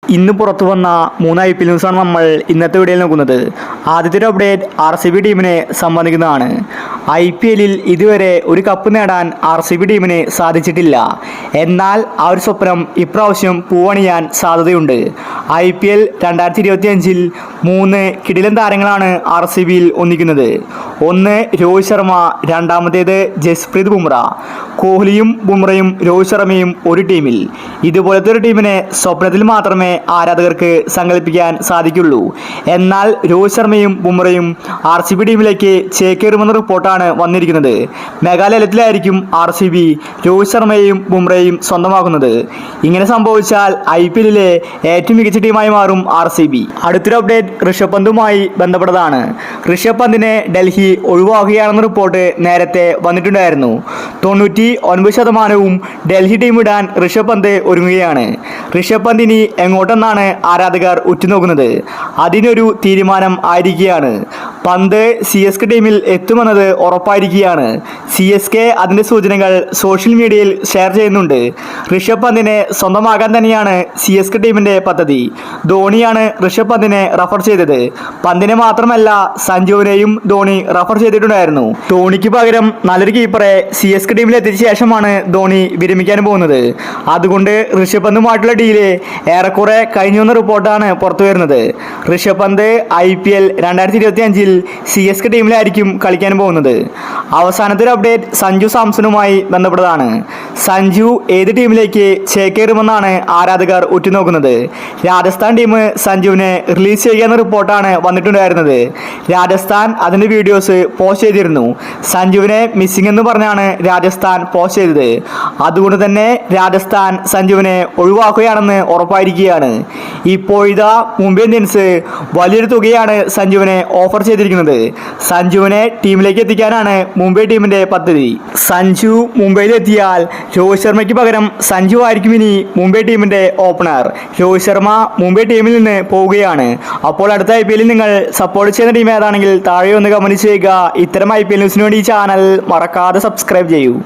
ഇന്ന് പുറത്തു വന്ന 3 IPL ന്യൂസാണ് നമ്മൾ ഇന്നത്തെ വീഡിയോയിൽ നോക്കുന്നത്. ആദ്യത്തെ ഒരു അപ്ഡേറ്റ് RCB ടീമിനെ സംബന്ധിക്കുന്നതാണ്. IPL-ൽ ഇതുവരെ ഒരു കപ്പ് നേടാൻ RCB ടീമിന് സാധിച്ചിട്ടില്ല. എന്നാൽ ആ ഒരു സ്വപ്നം ഇപ്രാവശ്യം പൂവണിയാൻ സാധ്യതയുണ്ട്. IPL 2025-ൽ 3 കിടിലൻ താരങ്ങളാണ് RCB-യിൽ ഒന്നിക്കുന്നത്. ഒന്ന് രോഹിത് ശർമ്മ, രണ്ടാമത്തേത് ജസ്പ്രീത് ബുംറ. കോഹ്ലിയും ബുംറയും രോഹിത് ശർമ്മയും ഒരു ടീമിൽ. ഇതുപോലത്തെ ഒരു ടീമിനെ സ്വപ്നത്തിൽ മാത്രമേ ആരാധകർക്ക് സങ്കല്പിക്കാൻ സാധിക്കുള്ളൂ. എന്നാൽ രോഹിത് ശർമ്മയും ബുംറയും RCB ടീമിലേക്ക് ചേക്കേറുമെന്ന റിപ്പോർട്ടാണ് വന്നിരിക്കുന്നത്. മെഗാലയത്തിലായിരിക്കും RCB രോഹിത് ശർമ്മയെയും ബുംറയെയും സ്വന്തമാക്കുന്നത്. ഇങ്ങനെ സംഭവിച്ചാൽ IPL-ലെ ഏറ്റവും മികച്ച ടീമായി മാറും RCB. അടുത്തൊരു അപ്ഡേറ്റ് ഋഷഭ് പന്തുമായി ബന്ധപ്പെട്ടതാണ്. ഋഷഭ് പന്തിനെ ഡൽഹി ഒഴിവാക്കുകയാണെന്ന റിപ്പോർട്ട് നേരത്തെ വന്നിട്ടുണ്ടായിരുന്നു. 99% ഡൽഹി ടീം വിടാൻ ഋഷഭ് പന്ത് ഒരുങ്ങുകയാണ്. ഋഷഭ് പന്തിനി എങ്ങോട്ടെന്നാണ് ആരാധകർ ഉറ്റുനോക്കുന്നത്. അതിനൊരു തീരുമാനം ആയിരിക്കുകയാണ്. പന്ത് CSK ടീമിൽ എത്തുമെന്നത് ഉറപ്പായിരിക്കുകയാണ്. CSK അതിൻ്റെ സൂചനകൾ സോഷ്യൽ മീഡിയയിൽ ഷെയർ ചെയ്യുന്നുണ്ട്. ഋഷഭ് പന്തിനെ സ്വന്തമാക്കാൻ തന്നെയാണ് CSK ടീമിൻ്റെ പദ്ധതി. ധോണിയാണ് ഋഷഭ് പന്തിനെ റഫർ ചെയ്തത്. പന്തിനെ മാത്രമല്ല സഞ്ജുവിനെയും ധോണി റഫർ ചെയ്തിട്ടുണ്ടായിരുന്നു. ധോണിക്ക് പകരം നല്ലൊരു കീപ്പറെ CSK ടീമിൽ എത്തിച്ച ശേഷമാണ് ധോണി വിരമിക്കാൻ പോകുന്നത്. അതുകൊണ്ട് ഋഷഭ് പന്തുമായിട്ടുള്ള ഡീല് ഏറെക്കുറെ കഴിഞ്ഞുവെന്ന റിപ്പോർട്ടാണ് പുറത്തു വരുന്നത്. ഋഷഭ് പന്ത് IPL 2025-ൽ CSK ടീമിലായിരിക്കും കളിക്കാൻ പോകുന്നത്. അവസാനത്തെ ഒരു അപ്ഡേറ്റ് സഞ്ജു സാംസണുമായി ബന്ധപ്പെട്ടതാണ്. സഞ്ജു ഏത് ടീമിലേക്ക് ചേക്കേറുമെന്നാണ് ആരാധകർ ഉറ്റുനോക്കുന്നത്. രാജസ്ഥാൻ ടീം സഞ്ജുവിനെ റിലീസ് ചെയ്യുകയെന്ന റിപ്പോർട്ടാണ് വന്നിട്ടുണ്ടായിരുന്നത്. രാജസ്ഥാൻ അതിൻ്റെ വീഡിയോസ് പോസ്റ്റ് ചെയ്തിരുന്നു. സഞ്ജുവിനെ മിസ്സിംഗ് എന്ന് പറഞ്ഞാണ് രാജസ്ഥാൻ പോസ്റ്റ് ചെയ്തത്. അതുകൊണ്ട് തന്നെ രാജസ്ഥാൻ സഞ്ജുവിനെ ഒഴിവാക്കുകയാണെന്ന് ഉറപ്പായിരിക്കുകയാണ്. ഇപ്പോഴിതാ മുംബൈ ഇന്ത്യൻസ് വലിയൊരു തുകയാണ് സഞ്ജുവിനെ ഓഫർ ചെയ്തിരിക്കുന്നത്. സഞ്ജുവിനെ ടീമിലേക്ക് എത്തിക്കാനാണ് മുംബൈ ടീമിൻ്റെ പദ്ധതി. സഞ്ജു മുംബൈയിലെത്തിയാൽ രോഹിത് ശർമ്മയ്ക്ക് പകരം സഞ്ജു ആയിരിക്കും ഇനി മുംബൈ ടീമിൻ്റെ ഓപ്പണർ. രോഹിത് ശർമ്മ മുംബൈ ടീമിൽ നിന്ന് പോവുകയാണ്. അപ്പോൾ അടുത്ത IPL-ൽ നിങ്ങൾ സപ്പോർട്ട് ചെയ്യുന്ന ടീം ഏതാണെങ്കിൽ താഴെ ഒന്ന് കമന്റ് ചെയ്യുക. ഇത്തരം IPL ന്യൂസിന് വേണ്ടി ഈ ചാനൽ മറക്കാതെ സബ്സ്ക്രൈബ് ചെയ്യൂ.